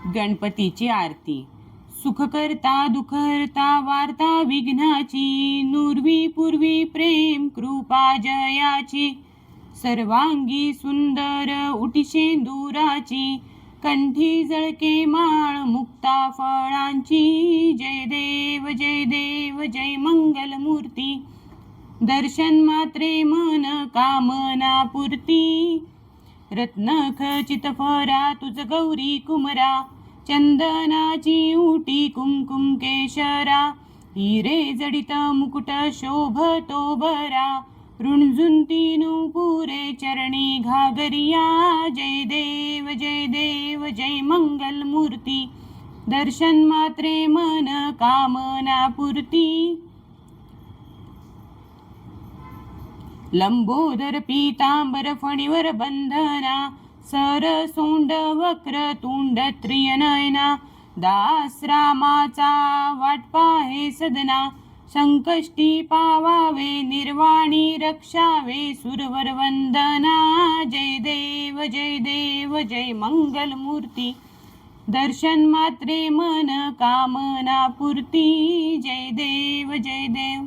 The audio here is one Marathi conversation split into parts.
गणपतीची आरती. सुख करता दुःख हरता वार्ता विघ्नाची, नुरवी पूर्वी प्रेम कृपा जयाची. सर्वांगी सुंदर उटी शेंदुराची, कंठी जळके माळ मुक्ता फळांची. जय देव जय देव जय मंगल मूर्ती, दर्शन मात्रे मन कामना पूर्ती. रत्न खचित फरा तुझ गौरी कुमरा, चंदनाची उटी कुमकुम केशरा. हिरे जडित मुकुट शोभतो बरा, रुणझुन तीनु पुरे चरणी घागरिया. जय देव जय देव जय मंगल मूर्ती, दर्शन मात्रे मन कामना पूर्ती. लंबोदर पीतांबर फणीवर बंधना, सर सोंड वक्र तुंड त्रियनयना. दास रामाचा वाटपा हे सदना, संकष्टी पावावे निर्वाणी रक्षावे सुरवर वंदना. जय देव जय मंगल मूर्ती, दर्शन मात्रे मन कामना पूर्ती. जय देव जय देव.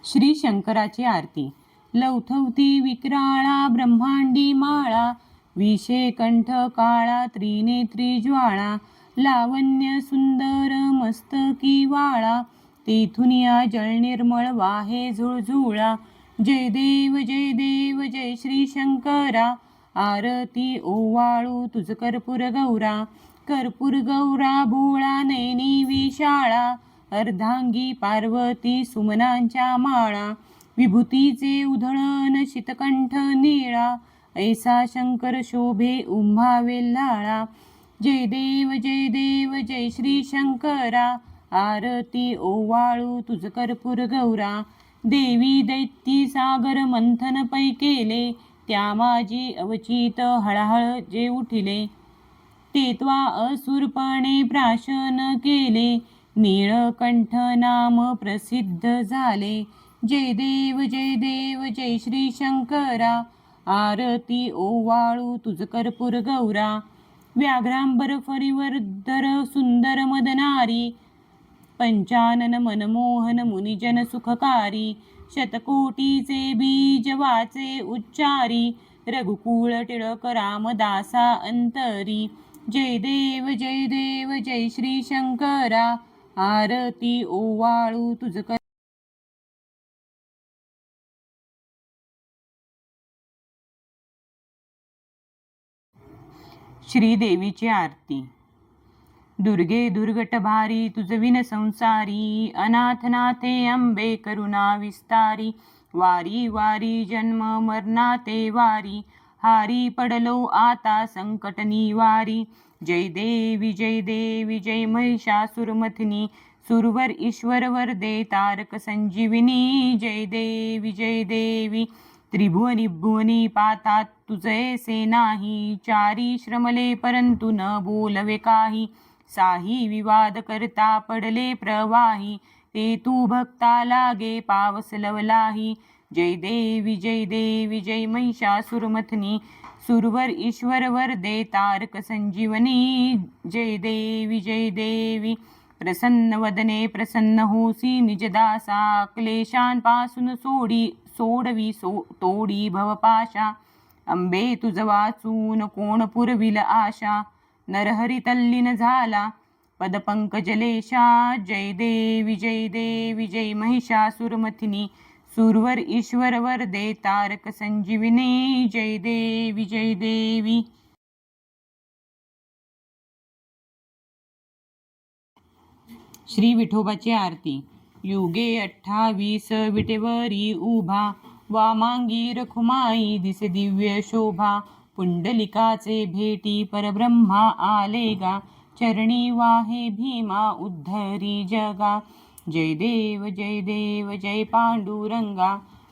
श्री शंकराची आरती. लवथवती विक्राळा ब्रह्मांडी माळा, विषे कंठ काळा त्रिनेत्री ज्वाळा. लावण्य सुंदर मस्तकी वाळा, तेथून या जळ निर्मळ वाहे झुळझुळा. जय देव जय श्री शंकरा, आरती ओवाळू तुझ कर्पूर गौरा. कर्पूर गौरा भोळा नयनी विशाळा, अर्धांगी पार्वती सुमनांच्या माळा. विभूतीचे उधळण शीतकंठ निळा, ऐसा शंकर शोभे उंभावे लाळा. जय देव जय श्री शंकरा, आरती ओवाळू तुझ कर्पूर गौरा. देवी दैत्य सागर मंथन पै केले, त्या माझी अवचित हळहळ जे उठिले. तेत्वा असुरपणे प्राशन केले, नीळकंठ नाम प्रसिद्ध झाले. जय देव जय श्री शंकरा, आरती ओवाळू तुझ कर्पूर गौरा. व्याघ्रांबर फरीवर्धर सुंदर मदनारी, पंचानन मनमोहन मुनिजन सुखकारी. शतकोटीचे बीज वाचे उच्चारी, रघुकुळ टिळक रामदासा अंतरी. जय देव जय श्री शंकरा, आरती ओवाळू तुझ श्रीदेवीची आरती. दुर्गे दुर्गट भारी तुझ विन संसारी, अनाथनाथे अंबे करुणा विस्तारी. वारी वारी जन्म मरणाते वारी, हारी पडलो आता संकट निवारी. जय देवी जय महिषासुरमथिनी, सुरवर ईश्वर वरदे तारक संजीविनी. जय देवी त्रिभुवनी भुवनी पातात तुझे नाही. चारी श्रमले परंतु न बोलवे काही, साही विवाद करता पडले प्रवाही. ते तू भक्ता लागे पावस लवलाही. जय देवी जय महिषासुरमथनी, सुरवर ईश्वर वरदे तारक संजीवनी. जय देवी प्रसन्न वदने प्रसन्न होसी निजदासा. क्लेशांपासून सोडवी तोडी भवपाशा. अंबे तुझ वाचून कोण पुरविल आशा, नरहरी तल्लीन झाला पदपंकजलेशा. जय देवी जय महिषासुरमथिनी, सुरवर ईश्वर वरदे तारक संजीविनी. जय देवी. श्री विठोबाची आरती. युगे 28 विटेवरी उभा, वामांगी रखुमाई दिसे दिव्य शोभा. पुंडलिकाचे भेटी परब्रह्मा आले गा, चरणी वाहे भीमा उद्धरी जगा. जय देव जय पांडुरंगा,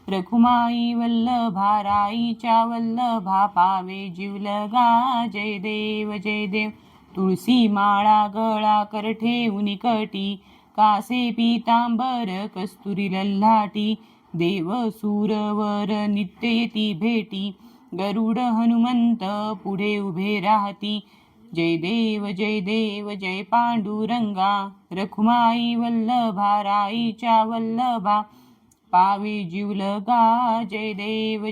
रखुमाई वल्लभा राईच्या वल्लभा पावे जीवलगा. जय देव तुळसी माळा गळा कर ठेवून कटी, कासे पीतांबर कस्तुरी लल्हाटी. देव सुरवर नित्य येती भेटी, गरुड हनुमंत पुढे उभे राहती. जय देव जय पांडुरंगा, रखुमाई वल्लभा राईच्या वल्लभा, पावे जीवलगा. जय देव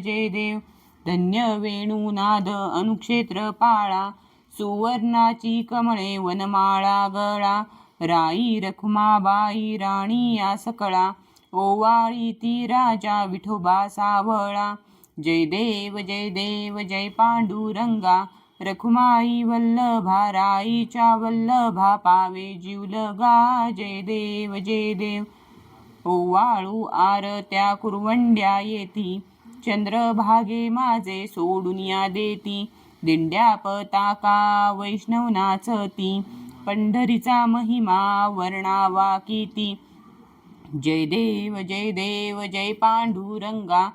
धन्य वेणुनाद अनुक्षेत्र पाळा, सुवर्णाची कमळे वनमाळा गळा. राई रखुमाबाई राणी या सकळा, ओवाळी ती राजा विठोबा सावळा. जय देव जय पांडुरंगा, रखुमाई वल्लभा राईच्या वल्लभा, पावे जीवलगा. जय देव ओवाळू आरत्या कुरवंड्या येती, चंद्रभागे माझे सोडून या देती. दिंड्या पताका वैष्णव नाचती, पंढरीचा महिमा वर्णावा किती. जय देव जय पांडुरंगा,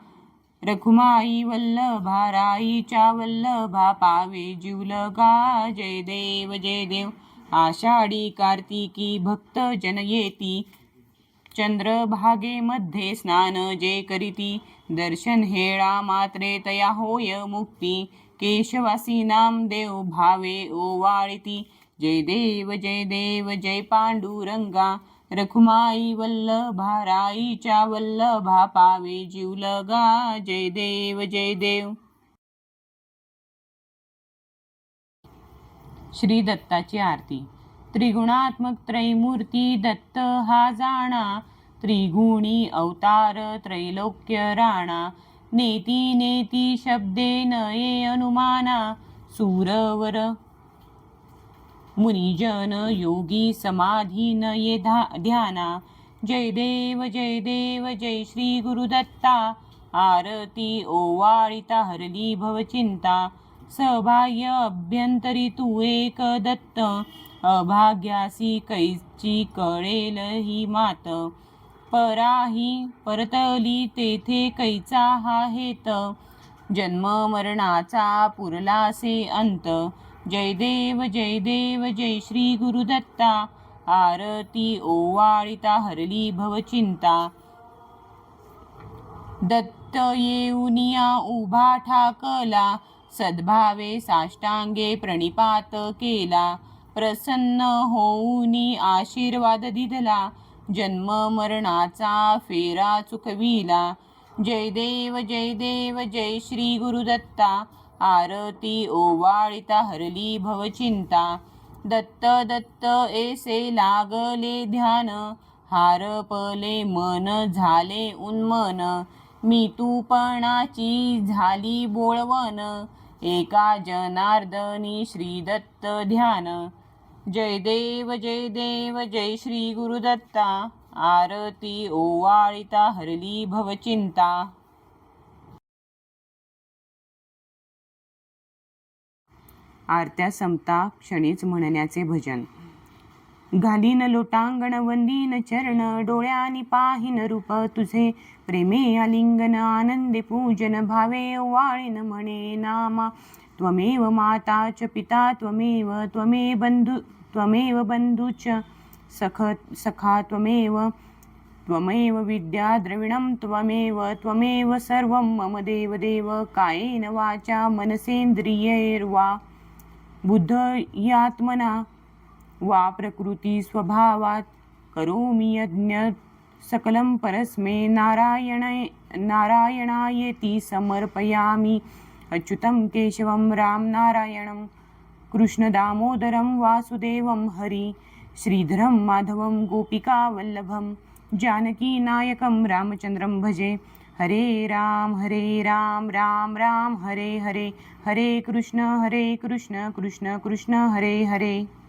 रखुमाई वल्लभा राईच्या वल्लभा, पावे जीवलगा. जय देव आषाढी कार्तिकी भक्त जन येती, चंद्रभागेमध्ये स्नान जे करीती. दर्शन हेळा मात्रे तया होय मुक्ती, केशवासी नामदेव भावे ओवाळिती. जय देव जय पांडुरंगा, रखुमाई वल्लभा राईच्या वल्लभा, पावे जीवलगा. जय देव श्री दत्ताची आरती. त्रिगुणात्मक त्रैमूर्ती दत्त हा जाणा, त्रिगुणी अवतार त्रैलोक्य राणा. नेती शब्दे नये अनुमाना, सूरवर मुनिजन योगी समाधी नये ध्याना. जय देव जय श्री गुरुदत्ता, आरती ओवाळिता हरली भवचिंता. सबाह्य अभ्यंतरी तू एक दत्त, अभाग्यासी कैची कळेल ही मात. पराही परतली तेथे कैचा हा हेत, जन्म मरणाचा पुरलासे अंत. जय देव जय श्री गुरुदत्ता, आरती ओवाळिता हरली भवचिंता. दत्त येऊनिया उभा ठाकला, सद्भावे साष्टांगे प्रणिपात केला. प्रसन्न होऊनी आशीर्वाद दिधला, जन्म मरणाचा फेरा चुकविला. जय देव जय श्री गुरुदत्ता, आरती ओवाळिता हरली भवचिंता. दत्त ऐसे लागले ध्यान, हारपले मन झाले उन्मन. मी तूपणाची झाली बोळवण, एका जनार्दनी श्री दत्त ध्यान. जय देव जय श्री गुरुदत्ता, आरती ओवाळिता हरली भवचिंता. आरत्या संपता क्षणीच म्हणण्याचे भजन. घालीन लोटांगण वंदीन चरण, डोळ्यानी पाहिन रूप तुझे. प्रेमे आलिंगन आनंदे पूजन, भावे ओवाळीन म्हणे नामा. त्वमेव माता च पिता त्वमेव बंधुच सखा त्वमेव विद्या द्रविणं त्वमेव सर्वं मम देव. कायेन वाचा मनसेन्द्रियैर्वा बुद्धयात्मना वा प्रकृती स्वभावात, करोमि यज्ञ सकलं परस्मै नारायणायेति समर्पयामि. अच्युतं केशवं राम नारायणं, कृष्ण दामोदरं वासुदेवं हरि. श्रीधरं माधवं गोपिका वल्लभं, जानकी नायकं रामचंद्रं भजे. हरे राम राम राम हरे हरे, हरे कृष्ण कृष्ण कृष्ण हरे हरे.